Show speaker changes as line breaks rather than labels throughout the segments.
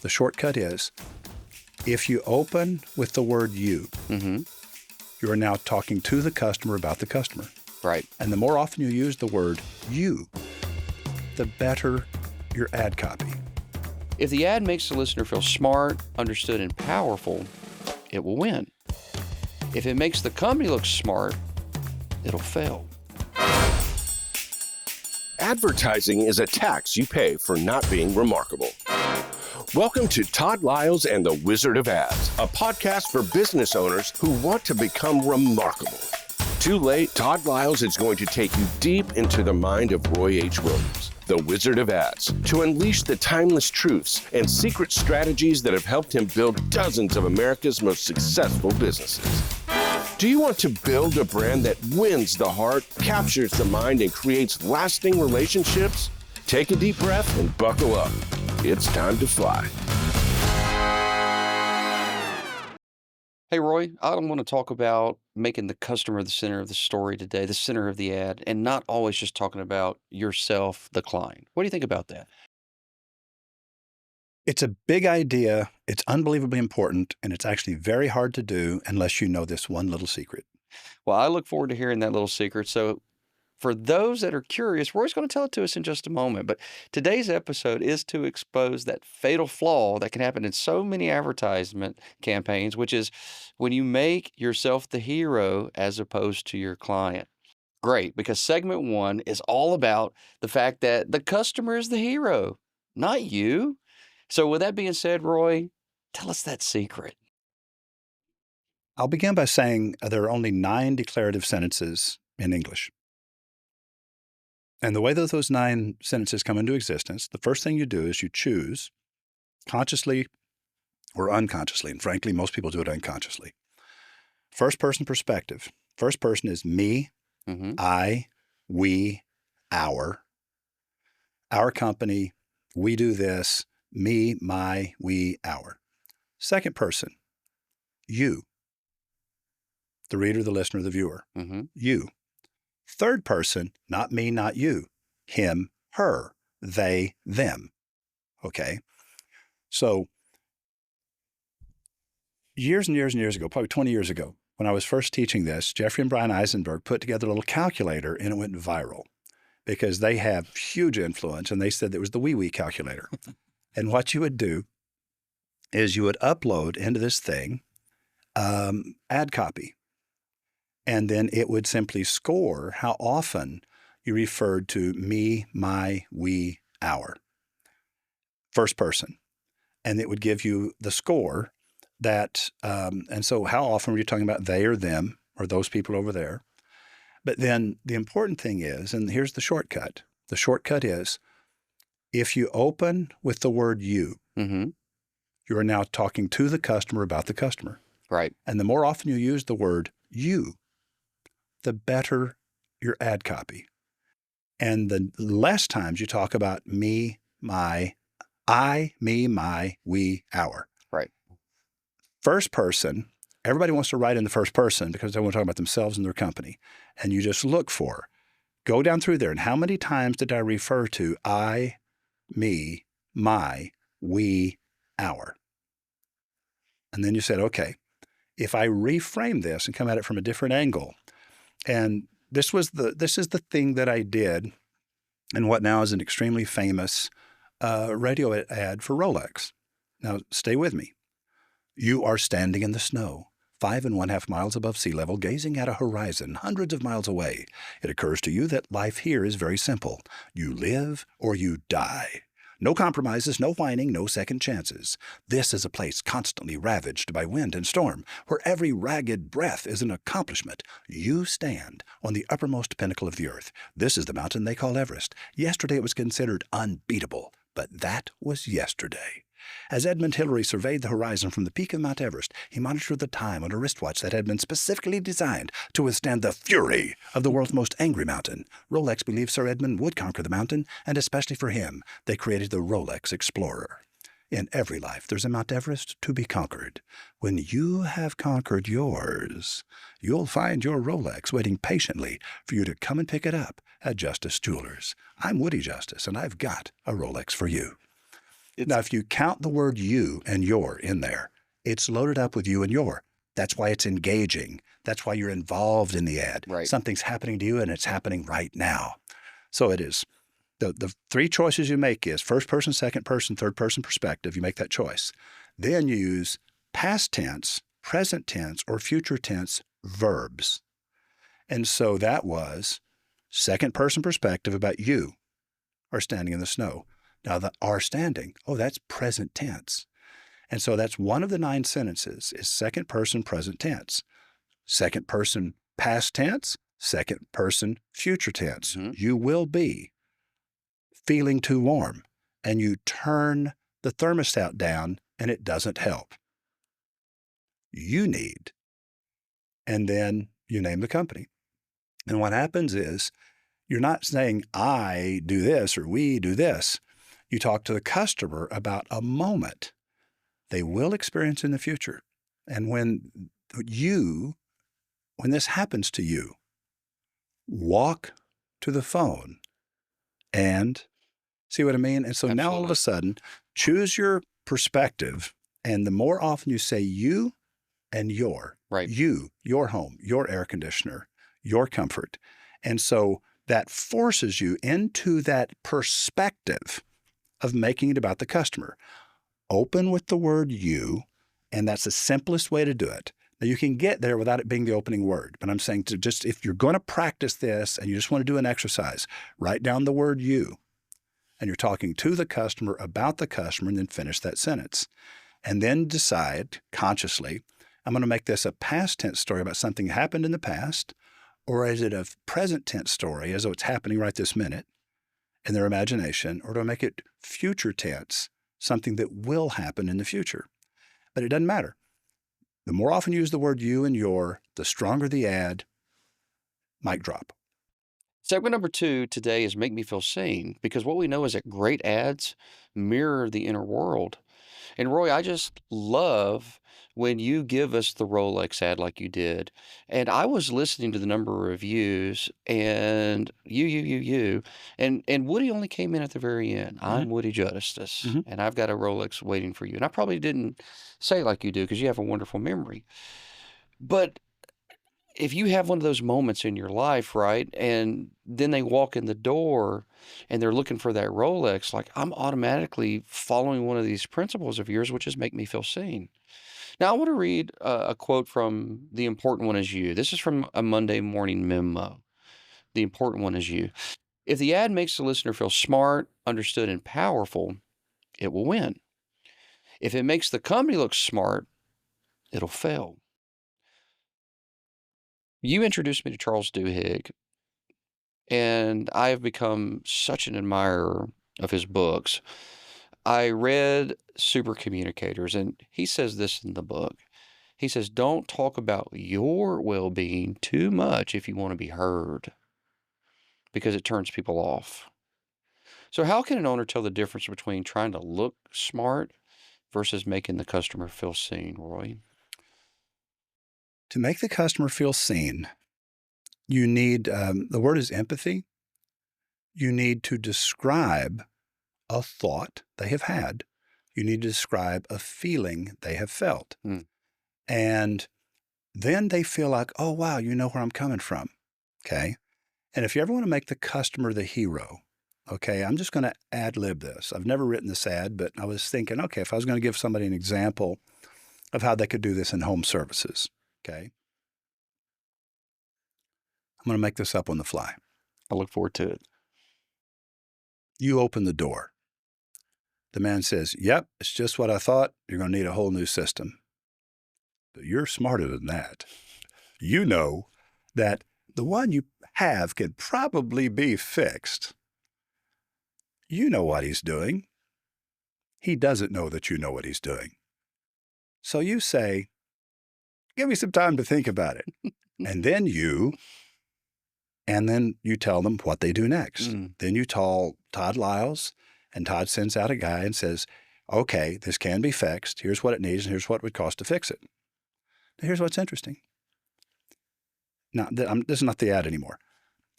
The shortcut is, if you open with the word you, you are now talking to the customer about the customer.
Right.
And the more often you use the word you, the better your ad copy.
If the ad makes the listener feel smart, understood, and powerful, it will win. If it makes the company look smart, it'll fail.
Advertising is a tax you pay for not being remarkable. Welcome to Todd Liles and the Wizard of Ads, a podcast for business owners who want to become remarkable. Too late, Todd Liles is going to take you deep into the mind of Roy H. Williams, the Wizard of Ads, to unleash the timeless truths and secret strategies that have helped him build dozens of America's most successful businesses. Do you want to build a brand that wins the heart, captures the mind, and creates lasting relationships? Take a deep breath and buckle up. It's time to fly.
Hey, Roy, I want to talk about making the customer the center of the story today, the center of the ad, and not always just talking about yourself, the client. What do you think about that?
It's a big idea, it's unbelievably important, and it's actually very hard to do unless you know this one little secret.
Well, I look forward to hearing that little secret. So for those that are curious, Roy's going to tell it to us in just a moment. But today's episode is to expose that fatal flaw that can happen in so many advertisement campaigns, which is when you make yourself the hero as opposed to your client. Great, because segment one is all about the fact that the customer is the hero, not you. So with that being said, Roy, tell us that secret.
I'll begin by saying there are only 9 declarative sentences in English. And the way that those 9 sentences come into existence, the first thing you do is you choose, consciously or unconsciously, and frankly, most people do it unconsciously. First person perspective. First person is me, I, we, our company, we do this, me, my, we, our. Second person, you, the reader, the listener, the viewer, you. Third person, not me, not you, him, her, they, them. Okay? So years and years and years ago, probably 20 years ago, when I was first teaching this, Jeffrey and Brian Eisenberg put together a little calculator and it went viral because they have huge influence and they said it was the wee-wee calculator. And what you would do is you would upload into this thing ad copy. And then it would simply score how often you referred to me, my, we, our. First person. And it would give you the score that, and so how often were you talking about they or them or those people over there? But then the important thing is, and here's the shortcut. The shortcut is, if you open with the word you, you are now talking to the customer about the customer.
Right.
And the more often you use the word you, the better your ad copy. And the less times you talk about me, my, I, me, my, we, our.
Right.
First person, everybody wants to write in the first person because they want to talk about themselves and their company. And you just look for, go down through there, and how many times did I refer to I, me, my, we, our? And then you said, okay, if I reframe this and come at it from a different angle, and this is the thing that I did in what now is an extremely famous radio ad for Rolex. Now, stay with me. You are standing in the snow, 5½ miles above sea level, gazing at a horizon hundreds of miles away. It occurs to you that life here is very simple. You live or you die. No compromises, no whining, no second chances. This is a place constantly ravaged by wind and storm, where every ragged breath is an accomplishment. You stand on the uppermost pinnacle of the earth. This is the mountain they call Everest. Yesterday it was considered unbeatable, but that was yesterday. As Edmund Hillary surveyed the horizon from the peak of Mount Everest, he monitored the time on a wristwatch that had been specifically designed to withstand the fury of the world's most angry mountain. Rolex believed Sir Edmund would conquer the mountain, and especially for him, they created the Rolex Explorer. In every life, there's a Mount Everest to be conquered. When you have conquered yours, you'll find your Rolex waiting patiently for you to come and pick it up at Justice Jewelers. I'm Woody Justice, and I've got a Rolex for you. Now, if you count the word you and your in there, it's loaded up with you and your. That's why it's engaging. That's why you're involved in the ad.
Right.
Something's happening to you and it's happening right now. So it is. The three choices you make is first person, second person, third person perspective. You make that choice. Then you use past tense, present tense, or future tense verbs. And so that was second person perspective about you are standing in the snow. Now the are standing, that's present tense. And so that's one of the 9 sentences is second person present tense. Second person past tense, second person future tense.
Mm-hmm.
You will be feeling too warm, and you turn the thermostat down and it doesn't help. You need, and then you name the company. And what happens is you're not saying I do this or we do this. You talk to the customer about a moment they will experience in the future. And when this happens to you, walk to the phone and see what I mean? And so
Absolutely.
Now all of a sudden, choose your perspective. And the more often you say you and your,
Right.
you, your home, your air conditioner, your comfort. And so that forces you into that perspective of making it about the customer. Open with the word you, and that's the simplest way to do it. Now, you can get there without it being the opening word, but I'm saying to just, if you're going to practice this and you just want to do an exercise, write down the word you, and you're talking to the customer about the customer, and then finish that sentence. And then decide consciously, I'm going to make this a past tense story about something that happened in the past, or is it a present tense story as though it's happening right this minute in their imagination, or do I make it future tense, something that will happen in the future? But it doesn't matter. The more often you use the word you and your, the stronger the ad. Mic drop.
Segment number 2 today is Make Me Feel Seen, because what we know is that great ads mirror the inner world. And Roy, I just love when you give us the Rolex ad like you did. And I was listening to the number of reviews, and you. And Woody only came in at the very end. I'm Woody Justice, and I've got a Rolex waiting for you. And I probably didn't say like you do because you have a wonderful memory. But if you have one of those moments in your life, right, and then they walk in the door and they're looking for that Rolex, like I'm automatically following one of these principles of yours, which is make me feel seen. Now, I want to read a quote from The Important One Is You. This is from a Monday morning memo. The important one is you. If the ad makes the listener feel smart, understood, and powerful, it will win. If it makes the company look smart, it'll fail. You introduced me to Charles Duhigg, and I have become such an admirer of his books. I read Super Communicators, and he says this in the book. He says, don't talk about your well-being too much if you want to be heard, because it turns people off. So how can an owner tell the difference between trying to look smart versus making the customer feel seen, Roy?
To make the customer feel seen, you need, the word is empathy. You need to describe a thought they have had. You need to describe a feeling they have felt. And then they feel like, oh, wow, you know where I'm coming from. Okay. And if you ever want to make the customer the hero, okay, I'm just going to ad-lib this. I've never written this ad, but I was thinking, okay, if I was going to give somebody an example of how they could do this in home services, okay, I'm going to make this up on the fly.
I look forward to it.
You open the door. The man says, yep, it's just what I thought. You're going to need a whole new system. But you're smarter than that. You know that the one you have could probably be fixed. You know what he's doing. He doesn't know that you know what he's doing. So you say, give me some time to think about it. And then you tell them what they do next. Then you call Todd Liles, and Todd sends out a guy and says, okay, this can be fixed. Here's what it needs, and here's what it would cost to fix it. Now, here's what's interesting. Now, this is not the ad anymore.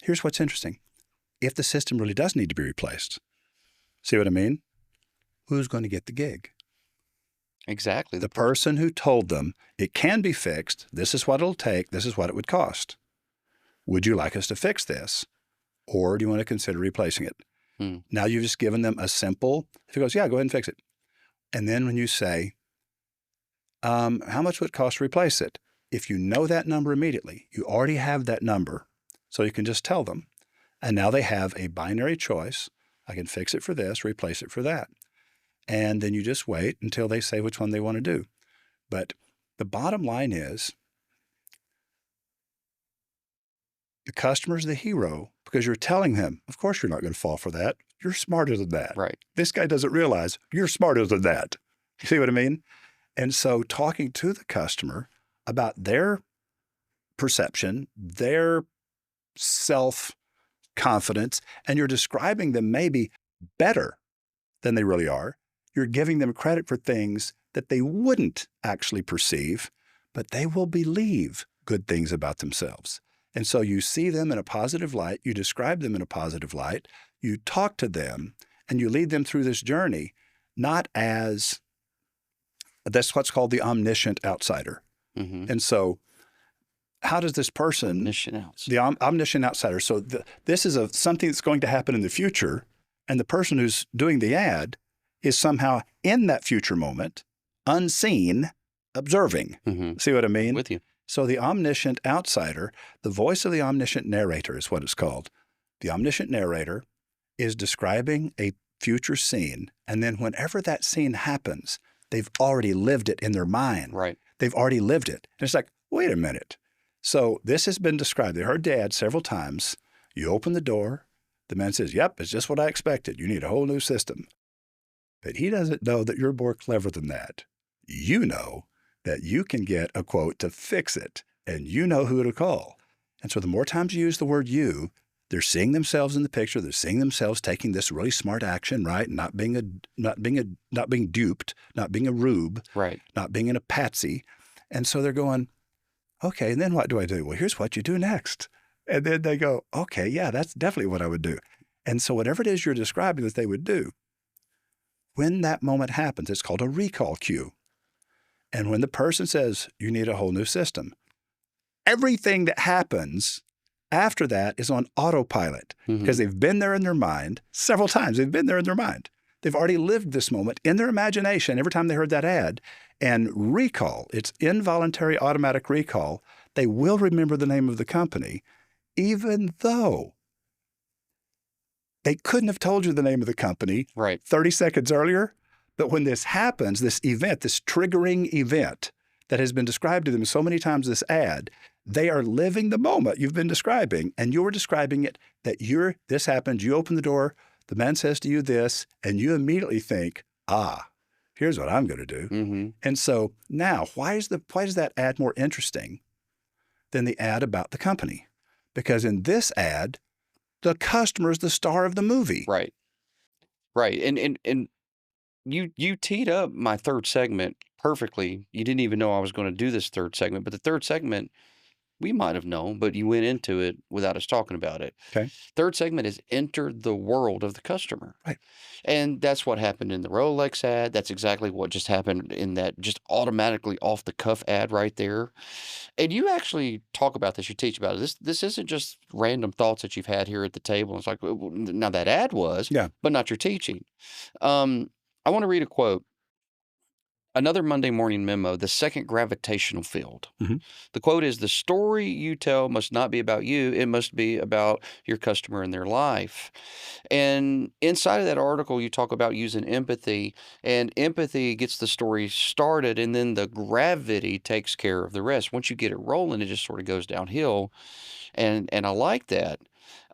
Here's what's interesting. If the system really does need to be replaced, see what I mean? who's going to get the gig?
Exactly.
The person who told them it can be fixed. This is what it'll take. This is what it would cost. Would you like us to fix this? Or do you want to consider replacing it? Now you've just given them a simple, if he goes, yeah, go ahead and fix it. And then when you say, how much would it cost to replace it? If you know that number immediately, you already have that number. So you can just tell them. And now they have a binary choice. I can fix it for this, replace it for that. And then you just wait until they say which one they want to do. But the bottom line is the customer's the hero because you're telling him, of course you're not going to fall for that. You're smarter than that.
Right.
This guy doesn't realize you're smarter than that. You see what I mean? And so talking to the customer about their perception, their self-confidence, and you're describing them maybe better than they really are. You're giving them credit for things that they wouldn't actually perceive, but they will believe good things about themselves. And so you see them in a positive light, you describe them in a positive light, you talk to them, and you lead them through this journey, not as, that's what's called the omniscient outsider. And so how does this person, the omniscient outsider, so this is something that's going to happen in the future, and the person who's doing the ad is somehow in that future moment, unseen, observing. See what I mean?
With you.
So the omniscient outsider, the voice of the omniscient narrator is what it's called. The omniscient narrator is describing a future scene, and then whenever that scene happens, they've already lived it in their mind.
Right.
They've already lived it. And it's like, wait a minute. So this has been described. They heard the ad several times. You open the door. The man says, yep, it's just what I expected. You need a whole new system. But he doesn't know that you're more clever than that. You know that you can get a quote to fix it, and you know who to call. And so the more times you use the word you, they're seeing themselves in the picture. They're seeing themselves taking this really smart action, right? Not being duped, not being a rube,
right?
Not being in a patsy. And so they're going, okay, and then what do I do? Well, here's what you do next. And then they go, okay, yeah, that's definitely what I would do. And so whatever it is you're describing that they would do, when that moment happens, it's called a recall cue. And when the person says, you need a whole new system, everything that happens after that is on autopilot because they've been there in their mind several times. They've been there in their mind. They've already lived this moment in their imagination every time they heard that ad. And recall, it's involuntary automatic recall. They will remember the name of the company, even though they couldn't have told you the name of the company 30 seconds earlier. But when this happens, this event, this triggering event that has been described to them so many times, this ad, they are living the moment you've been describing, and you're describing it that this happened, you open the door, the man says to you this, and you immediately think, here's what I'm going to do. And so now, why is that ad more interesting than the ad about the company? Because in this ad, the customer is the star of the movie.
Right. And you teed up my third segment perfectly. You didn't even know I was going to do this third segment, but the third segment we might have known, but you went into it without us talking about it.
Okay.
Third segment is enter the world of the customer.
Right.
And that's what happened in the Rolex ad. That's exactly what just happened in that just automatically off the cuff ad right there. And you actually talk about this, you teach about it. This isn't just random thoughts that you've had here at the table. It's like, well, now that ad was, but not your teaching. I want to read a quote. Another Monday morning memo, the second gravitational field. The quote is, the story you tell must not be about you. It must be about your customer and their life. And inside of that article, you talk about using empathy, and empathy gets the story started, and then the gravity takes care of the rest. Once you get it rolling, it just sort of goes downhill. And I like that.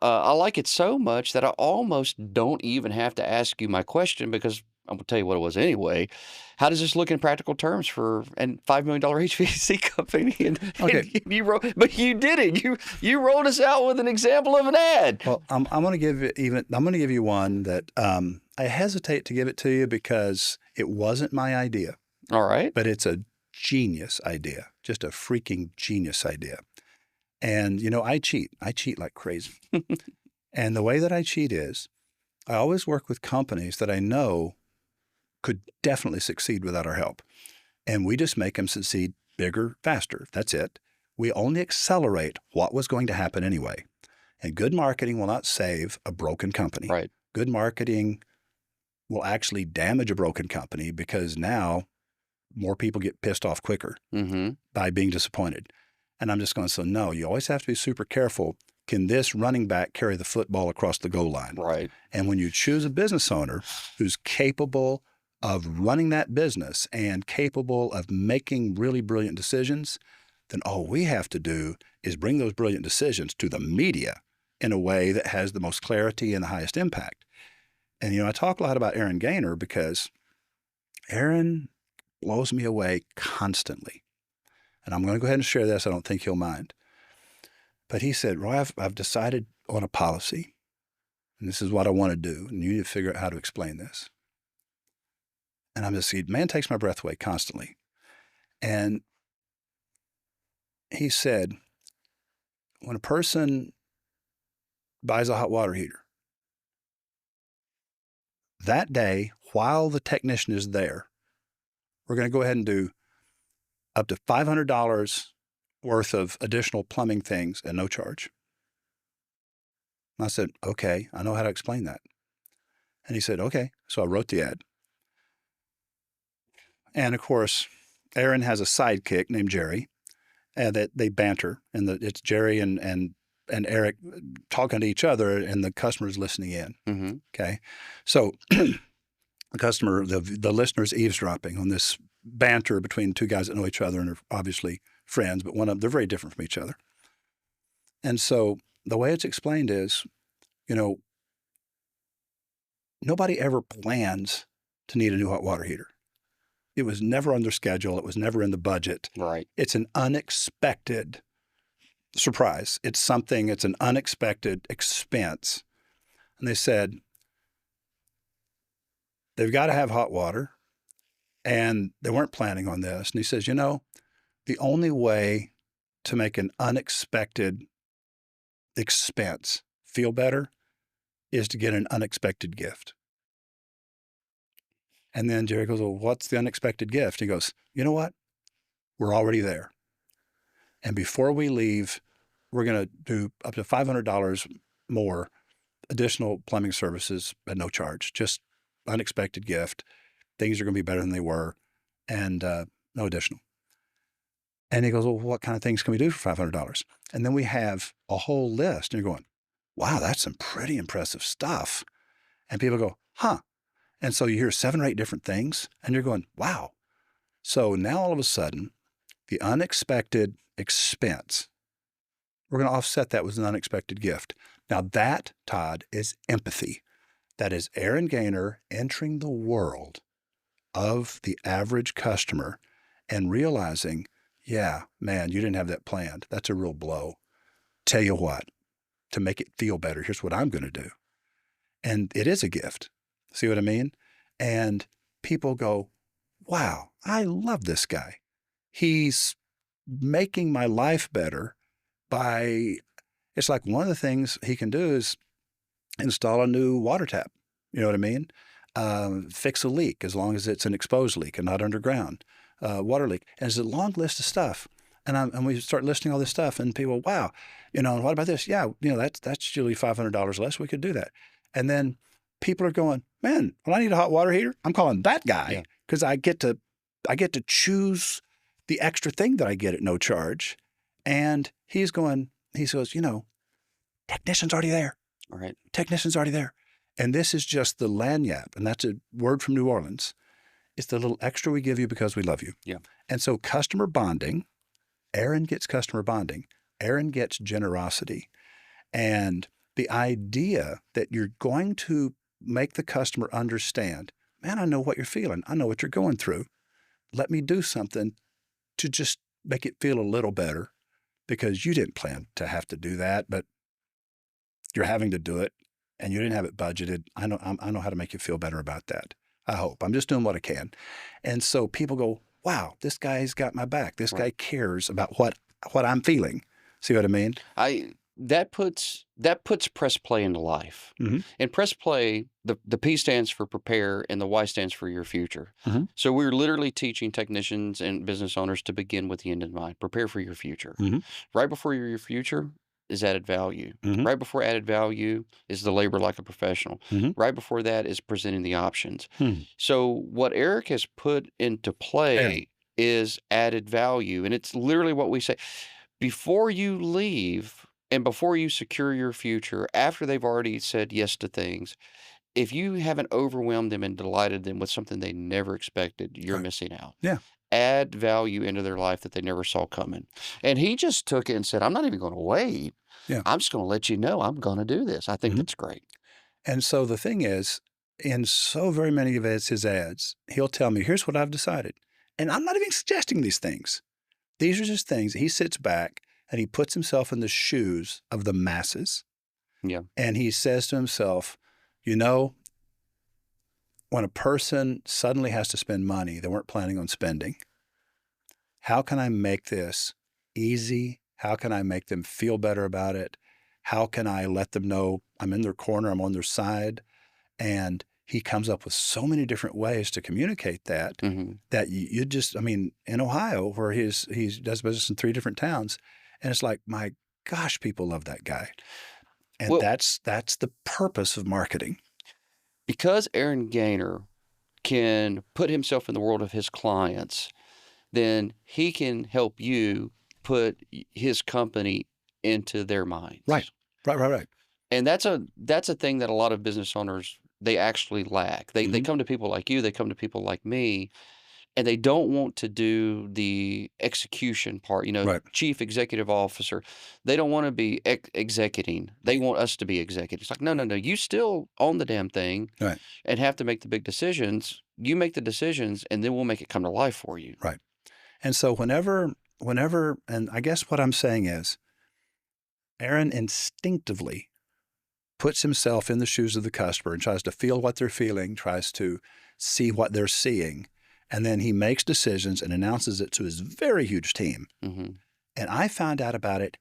I like it so much that I almost don't even have to ask you my question, because I'm going to tell you what it was anyway. How does this look in practical terms for a $5 million HVAC company? And you wrote, but you did it. You rolled us out with an example of an ad.
Well, I'm going to give you one that I hesitate to give it to you because it wasn't my idea.
All right.
But it's a genius idea, just a freaking genius idea. And, I cheat. I cheat like crazy. And the way that I cheat is I always work with companies that I know could definitely succeed without our help. And we just make them succeed bigger, faster. That's it. We only accelerate what was going to happen anyway. And good marketing will not save a broken company.
Right.
Good marketing will actually damage a broken company because now more people get pissed off quicker by being disappointed. And I'm just going, so no, you always have to be super careful. Can this running back carry the football across the goal line?
Right.
And when you choose a business owner who's capable of running that business and capable of making really brilliant decisions, then all we have to do is bring those brilliant decisions to the media in a way that has the most clarity and the highest impact. And, I talk a lot about Aaron Gaynor because Aaron blows me away constantly. And I'm going to go ahead and share this. I don't think he'll mind. But he said, Roy, I've decided on a policy, and this is what I want to do, and you need to figure out how to explain this. And I'm just, man takes my breath away constantly. And he said, when a person buys a hot water heater, that day, while the technician is there, we're going to go ahead and do up to $500 worth of additional plumbing things at no charge. And I said, okay, I know how to explain that. And he said, okay. So I wrote the ad. And of course, Aaron has a sidekick named Jerry, and that they banter, and it's Jerry and Eric talking to each other, and the customer's listening in. Okay, so the customer, the listener's eavesdropping on this banter between two guys that know each other and are obviously friends, but they're very different from each other. And so the way it's explained is, nobody ever plans to need a new hot water heater. It was never on their schedule. It was never in the budget.
Right.
It's an unexpected surprise. It's an unexpected expense. And they said, they've got to have hot water, and they weren't planning on this. And he says, the only way to make an unexpected expense feel better is to get an unexpected gift. And then Jerry goes, well, what's the unexpected gift? He goes, you know what? We're already there. And before we leave, we're going to do up to $500 more additional plumbing services at no charge. Just unexpected gift. Things are going to be better than they were, and no additional. And he goes, well, what kind of things can we do for $500? And then we have a whole list. And you're going, wow, that's some pretty impressive stuff. And people go, huh. And so you hear 7 or 8 different things, and you're going, wow. So now all of a sudden, the unexpected expense, we're going to offset that with an unexpected gift. Now that, Todd, is empathy. That is Aaron Gaynor entering the world of the average customer and realizing, yeah, man, you didn't have that planned. That's a real blow. Tell you what, to make it feel better, here's what I'm going to do. And it is a gift. See what I mean? And people go, wow, I love this guy. He's making my life better it's like one of the things he can do is install a new water tap. You know what I mean? Fix a leak as long as it's an exposed leak and not underground. Water leak. And it's a long list of stuff. And we start listing all this stuff, and people, wow, and what about this? Yeah, that's usually $500 less. We could do that. And then people are going, man, when I need a hot water heater, I'm calling that guy because I get to choose the extra thing that I get at no charge. And he goes, technician's already there.
All right.
Technician's already there. And this is just the lagniappe, and that's a word from New Orleans. It's the little extra we give you because we love you.
Yeah.
And so customer bonding, Aaron gets customer bonding. Aaron gets generosity. And the idea that you're going to make the customer understand, man, I know what you're feeling. I know what you're going through. Let me do something to just make it feel a little better because you didn't plan to have to do that, but you're having to do it and you didn't have it budgeted. I know how to make you feel better about that. I hope. I'm just doing what I can. And so people go, wow, this guy's got my back. This guy cares about what I'm feeling. See what I mean?
that puts press play into life.
Mhm.
And press play, the P stands for prepare and the Y stands for your future.
Mhm.
So we're literally teaching technicians and business owners to begin with the end in mind. Prepare for your future.
Mhm.
Right before your future is added value.
Mhm.
Right before added value is the labor like a professional.
Mhm.
Right before that is presenting the options.
Hmm.
So what Eric has put into play is added value. And it's literally what we say. Before you leave and before you secure your future, after they've already said yes to things, if you haven't overwhelmed them and delighted them with something they never expected, you're
Right.
missing out.
Yeah.
Add value into their life that they never saw coming. And he just took it and said, I'm not even going to wait.
Yeah.
I'm just going to let you know I'm going to do this. I think
Mhm.
that's great.
And so the thing is, in so very many of his ads, he'll tell me, here's what I've decided. And I'm not even suggesting these things. These are just things. He sits back and he puts himself in the shoes of the masses.
Yeah.
And he says to himself, you know, when a person suddenly has to spend money they weren't planning on spending, how can I make this easy? How can I make them feel better about it? How can I let them know I'm in their corner, I'm on their side? And he comes up with so many different ways to communicate that,
Mm-hmm.
that you just, I mean, in Ohio, where he does business in 3 different towns, and it's like, my gosh, people love that guy. And
Well-
that's the purpose of marketing.
Because Aaron Gaynor can put himself in the world of his clients, then he can help you put his company into their minds.
Right. Right.
And that's a thing that a lot of business owners, they actually lack. They
Mhm.
come to people like you, they come to people like me, and they don't want to do the execution part,
Right.
chief executive officer. They don't want to be executing. They want us to be executives. Like, no, you still own the damn thing
Right.
and have to make the big decisions. You make the decisions, and then we'll make it come to life for you.
Right. And so whenever, and I guess what I'm saying is, Aaron instinctively puts himself in the shoes of the customer and tries to feel what they're feeling, tries to see what they're seeing, and then he makes decisions and announces it to his very huge team.
Mm-hmm.
And I found out about it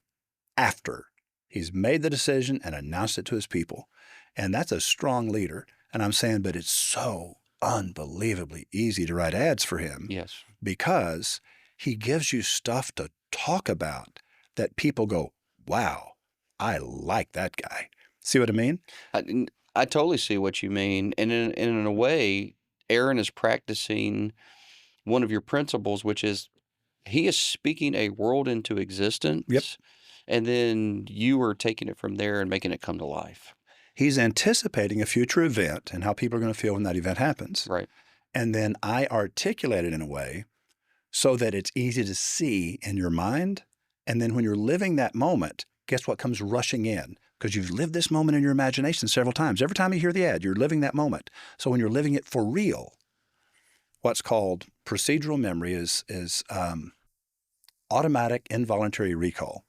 after he's made the decision and announced it to his people. And that's a strong leader. And I'm saying, but it's so unbelievably easy to write ads for him.
Yes.
Because he gives you stuff to talk about that people go, wow, I like that guy. See what I mean?
I totally see what you mean. And in a way, Aaron is practicing one of your principles, which is he is speaking a world into existence.
Yep.
And then you are taking it from there and making it come to life.
He's anticipating a future event and how people are going to feel when that event happens.
Right.
And then I articulate it in a way so that it's easy to see in your mind. And then when you're living that moment, guess what comes rushing in? Because you've lived this moment in your imagination several times. Every time you hear the ad, you're living that moment. So when you're living it for real, what's called procedural memory is automatic involuntary recall.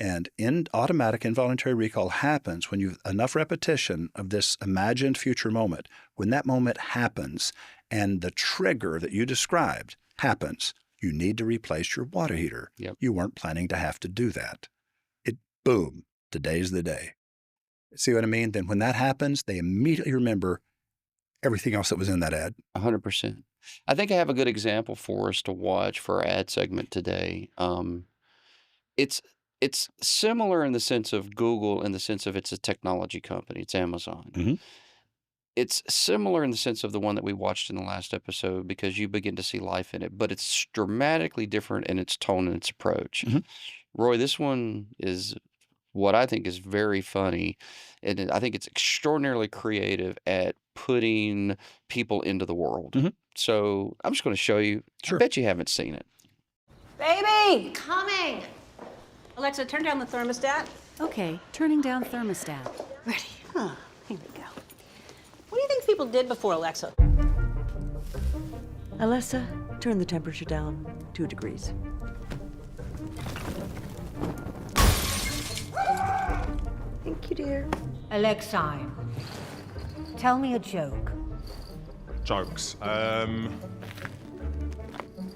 And automatic involuntary recall happens when you've enough repetition of this imagined future moment. When that moment happens and the trigger that you described happens, you need to replace your water heater.
Yep.
You weren't planning to have to do that. Boom, today's the day. See what I mean? Then when that happens, they immediately remember everything else that was in that ad.
100%. I think I have a good example for us to watch for our ad segment today. It's similar in the sense of Google, in the sense of it's a technology company. It's Amazon.
Mhm.
It's similar in the sense of the one that we watched in the last episode because you begin to see life in it, but it's dramatically different in its tone and its approach.
Mhm.
Roy, this one is what I think is very funny, and I think it's extraordinarily creative at putting people into the world.
Mhm.
So I'm just going to show you.
Sure.
I bet you haven't seen it.
Baby!
Coming.
Alexa, turn down the thermostat.
Okay, turning down thermostat.
Ready. Huh, here we go. What do you think people did before Alexa?
Alexa, turn the temperature down 2 degrees. Thank you, dear.
Alexei, tell me a joke.
Jokes.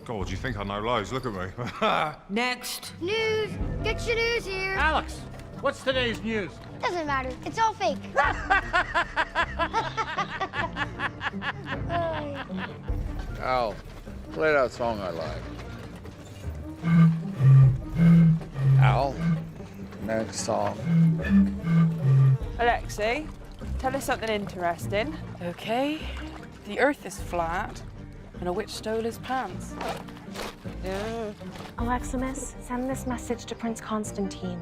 God, you think I know loads? Look at me.
Next.
News. Get your news here.
Alex, What's today's news?
Doesn't matter. It's all fake.
Al, play that song I like. Al, next song.
Alexei, tell us something interesting. Okay. The Earth is flat, and a witch stole his pants.
Alexa, miss, send this message to Prince Constantine.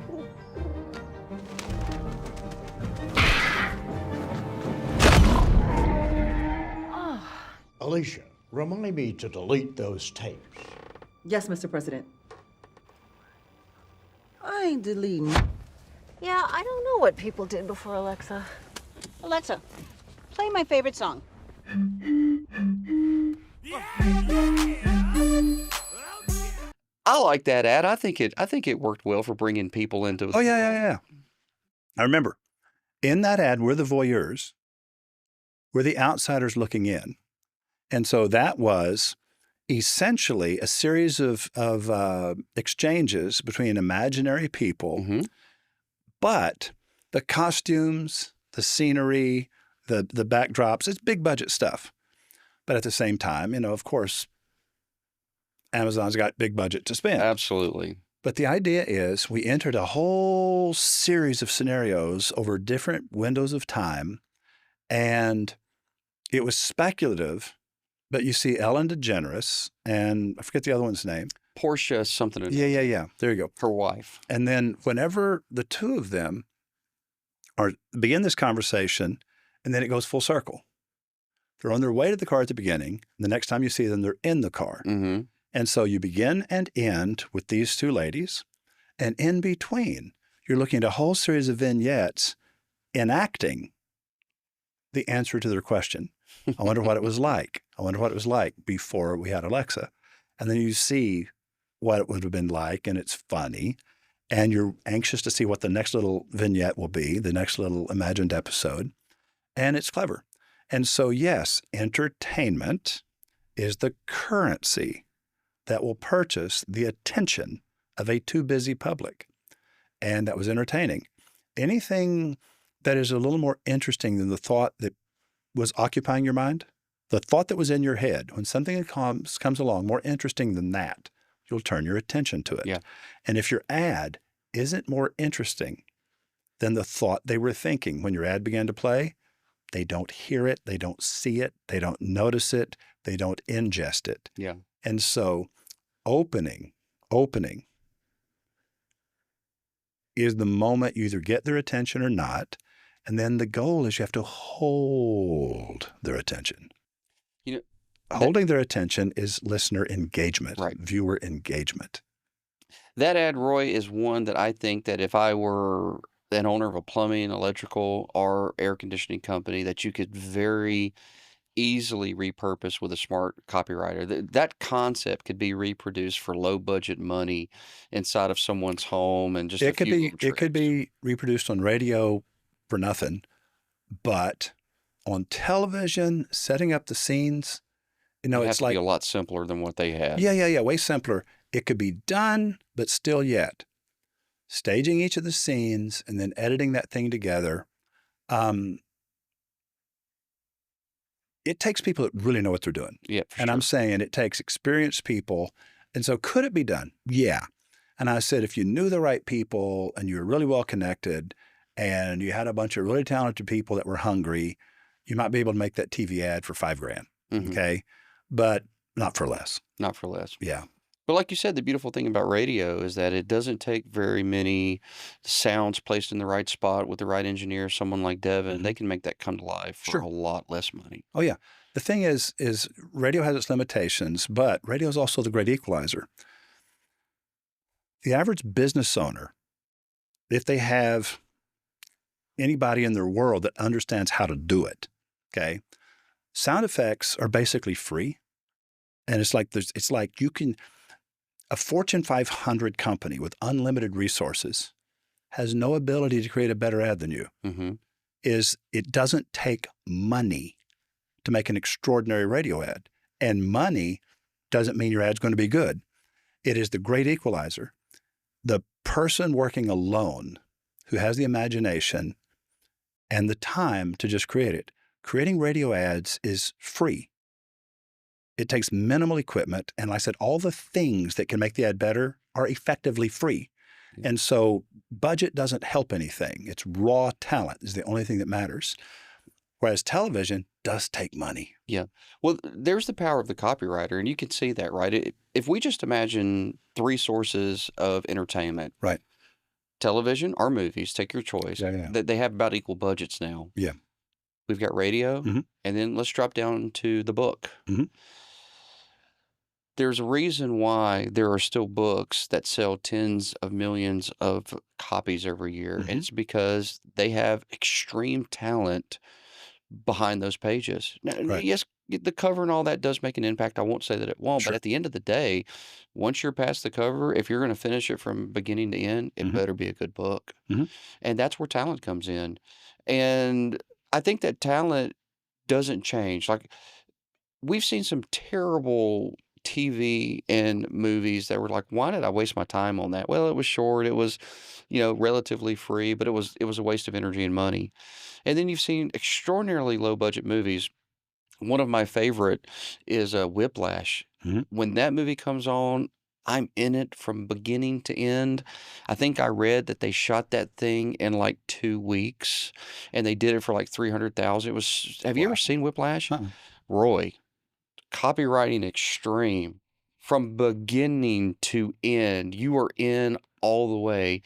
Alicia, remind me to delete those tapes.
Yes, Mr. President. I ain't deleting.
Yeah, I don't know what people did before Alexa. Alexa, play my favorite song.
I like that ad. I think it worked well for bringing people into it.
Oh, yeah. I remember in that ad, we're the voyeurs. We're the outsiders looking in. And so that was essentially a series of exchanges between imaginary people, but the costumes, the scenery, the backdrops, it's big budget stuff. But at the same time, of course, Amazon's got big budget to spend.
Absolutely.
But the idea is we entered a whole series of scenarios over different windows of time, and it was speculative. But you see Ellen DeGeneres, and I forget the other one's name.
Portia something.
Yeah. There you go.
Her wife. And
then whenever the two of them begin this conversation, and then it goes full circle. They're on their way to the car at the beginning. The next time you see them, they're in the car.
Mm-hmm.
And so you begin and end with these two ladies. And in between, you're looking at a whole series of vignettes enacting the answer to their question. I wonder what it was like. I wonder what it was like before we had Alexa. And then you see what it would have been like, and it's funny. And you're anxious to see what the next little vignette will be, the next little imagined episode. And it's clever. And so, yes, entertainment is the currency that will purchase the attention of a too busy public. And that was entertaining. Anything that is a little more interesting than the thought that was occupying your mind, the thought that was in your head, when something comes along more interesting than that, you'll turn your attention to it.
Yeah.
And if your ad isn't more interesting than the thought they were thinking when your ad began to play, they don't hear it, they don't see it, they don't notice it, they don't ingest it.
Yeah.
And so opening is the moment you either get their attention or not. And then the goal is you have to hold their attention. Holding their attention is listener engagement,
right.
Viewer engagement.
That ad, Roy, is one that I think that if I were an owner of a plumbing, electrical, or air conditioning company, that you could very easily repurpose with a smart copywriter. That concept could be reproduced for low budget money inside of someone's home, and just
it could be reproduced on radio for nothing, but on television, setting up the scenes,
it's like be a lot simpler than what they had.
Yeah, way simpler. It could be done, but still yet staging each of the scenes and then editing that thing together. It takes people that really know what they're doing.
Yeah,
and sure. I'm saying it takes experienced people. And so could it be done? Yeah. And I said, if you knew the right people and you were really well connected and you had a bunch of really talented people that were hungry, you might be able to make that TV ad for $5,000.
Mm-hmm.
Okay. But not for less.
Not for less.
Yeah.
But like you said, the beautiful thing about radio is that it doesn't take very many sounds placed in the right spot with the right engineer, someone like Devin.
Mm-hmm.
They can make that come to life for
Sure.
a lot less money.
Oh, yeah. The thing is radio has its limitations, but radio is also the great equalizer. The average business owner, if they have anybody in their world that understands how to do it, okay, sound effects are basically free. And it's like you can, a Fortune 500 company with unlimited resources has no ability to create a better ad than you.
Mm-hmm.
It doesn't take money to make an extraordinary radio ad. And money doesn't mean your ad's going to be good. It is the great equalizer. The person working alone who has the imagination and the time to just create it. Creating radio ads is free. It takes minimal equipment. And like I said, all the things that can make the ad better are effectively free. And so budget doesn't help anything. It's raw talent is the only thing that matters. Whereas television does take money.
Yeah. Well, there's the power of the copywriter, and you can see that, right? If we just imagine three sources of entertainment.
Right.
Television or movies, take your choice.
Yeah.
They have about equal budgets now.
Yeah.
We've got radio, and then let's drop down to the book. There's a reason why there are still books that sell tens of millions of copies every year, and it's because they have extreme talent behind those pages. Now, yes, the cover and all that does make an impact. I won't say that it won't, but at the end of the day, once you're past the cover, if you're going to finish it from beginning to end, it better be a good book. And that's where talent comes in. And I think that talent doesn't change. Like, we've seen some terrible TV and movies that were like, why did I waste my time on that? Well, it was short. It was, relatively free, but it was a waste of energy and money. And then you've seen extraordinarily low budget movies. One of my favorite is Whiplash. When that movie comes on, I'm in it from beginning to end. I think I read that they shot that thing in like 2 weeks, and they did it for like $300,000. It was. Have you ever seen Whiplash? Roy, copywriting extreme from beginning to end. You are in all the way.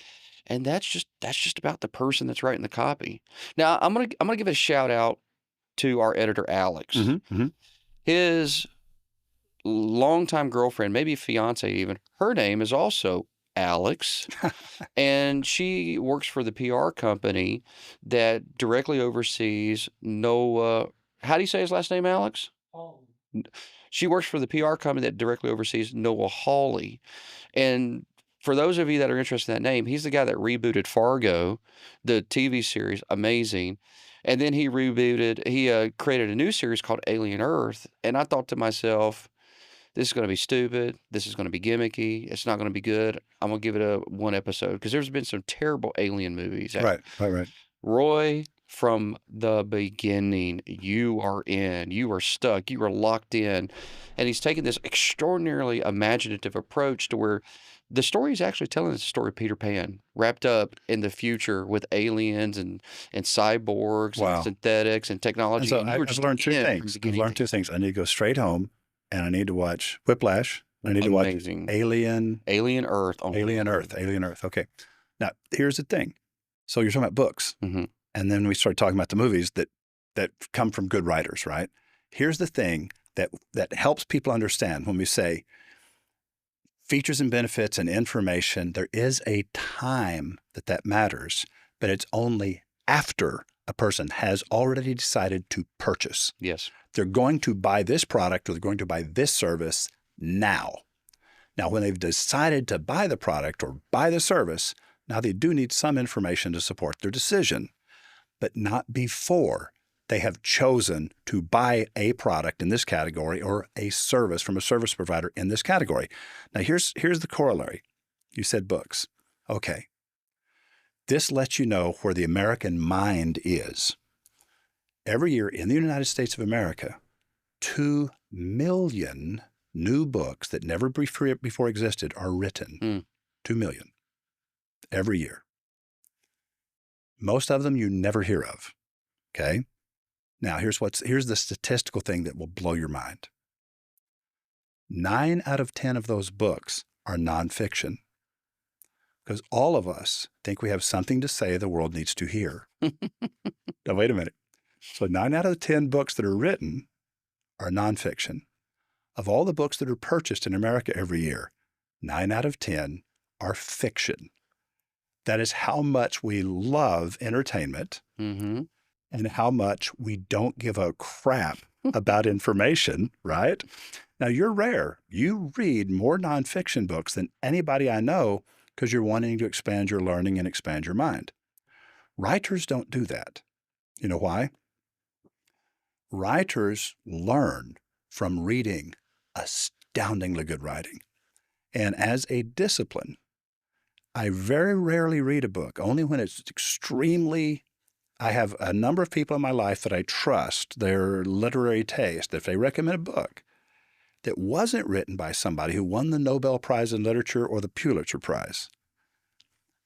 And that's just about the person that's writing the copy. Now, I'm gonna give a shout out to our editor, Alex. His longtime girlfriend, maybe fiance even, her name is also Alex. And she works for the PR company that directly oversees Noah. How do you say his last name, Alex? She works for the PR company that directly oversees Noah Hawley. And for those of you that are interested in that name, he's the guy that rebooted Fargo, the TV series, amazing. And then he created a new series called Alien Earth. And I thought to myself, this is going to be stupid. This is going to be gimmicky. It's not going to be good. I'm going to give it one episode because there's been some terrible alien movies.
Right.
Roy, from the beginning, you are in. You are stuck. You are locked in. And he's taken this extraordinarily imaginative approach to where the story is actually telling us the story of Peter Pan, wrapped up in the future with aliens and cyborgs and synthetics and technology.
And so I've learned two things. I've learned two things. I need to go straight home, and I need to watch Whiplash. I need to watch Alien Earth. Alien Earth. Okay. Now, here's the thing. So you're talking about books. And then we started talking about the movies that come from good writers, right? Here's the thing that helps people understand when we say features and benefits and information, there is a time that matters, but it's only after a person has already decided to purchase.
Yes.
They're going to buy this product or they're going to buy this service now. Now, when they've decided to buy the product or buy the service, now they do need some information to support their decision, but not before they have chosen to buy a product in this category or a service from a service provider in this category. Now, here's the corollary. You said books. Okay. This lets you know where the American mind is. Every year in the United States of America, 2 million new books that never before existed are written. 2 million every year. Most of them you never hear of. Okay. Now, here's the statistical thing that will blow your mind. 9 out of 10 of those books are nonfiction because all of us think we have something to say the world needs to hear. Now, wait a minute. So 9 out of 10 books that are written are nonfiction. Of all the books that are purchased in America every year, 9 out of 10 are fiction. That is how much we love entertainment. And how much we don't give a crap about information, right? Now, you're rare. You read more nonfiction books than anybody I know because you're wanting to expand your learning and expand your mind. Writers don't do that. You know why? Writers learn from reading astoundingly good writing. And as a discipline, I very rarely read a book, only when it's extremely. I have a number of people in my life that I trust their literary taste. If they recommend a book that wasn't written by somebody who won the Nobel Prize in Literature or the Pulitzer Prize,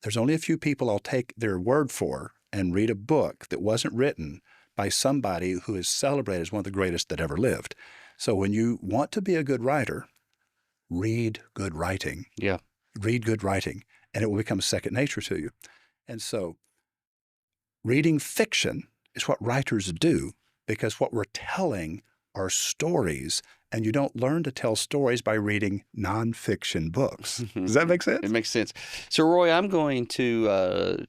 there's only a few people I'll take their word for and read a book that wasn't written by somebody who is celebrated as one of the greatest that ever lived. So when you want to be a good writer, read good writing.
Yeah.
Read good writing, and it will become second nature to you. And so reading fiction is what writers do, because what we're telling are stories, and you don't learn to tell stories by reading nonfiction books. Does that make sense?
It makes sense. So, Roy, I'm going to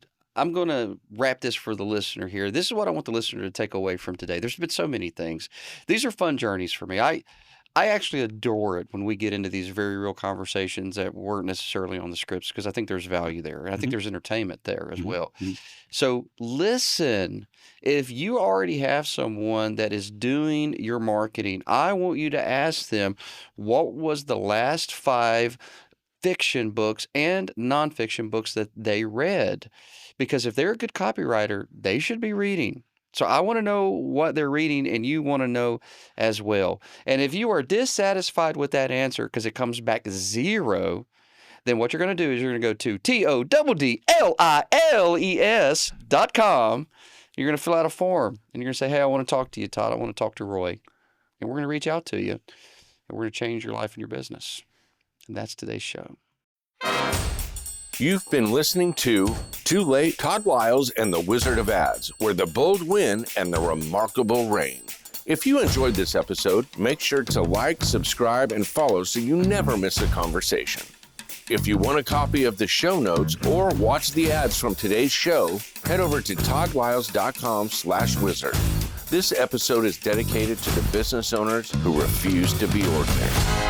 wrap this for the listener here. This is what I want the listener to take away from today. There's been so many things. These are fun journeys for me. I actually adore it when we get into these very real conversations that weren't necessarily on the scripts, because I think there's value there. And I think there's entertainment there as well. So listen, if you already have someone that is doing your marketing, I want you to ask them, what was the last 5 fiction books and nonfiction books that they read? Because if they're a good copywriter, they should be reading. So I want to know what they're reading, and you want to know as well. And if you are dissatisfied with that answer because it comes back 0, then what you're going to do is you're going to go to TODDLILES.com. You're going to fill out a form, and you're going to say, hey, I want to talk to you, Todd. I want to talk to Roy. And we're going to reach out to you, and we're going to change your life and your business. And that's today's show.
You've been listening to Too Late, Todd Liles and the Wizard of Ads, where the bold win and the remarkable reign. If you enjoyed this episode, make sure to like, subscribe, and follow so you never miss a conversation. If you want a copy of the show notes or watch the ads from today's show, head over to toddliles.com/wizard. This episode is dedicated to the business owners who refuse to be ordinary.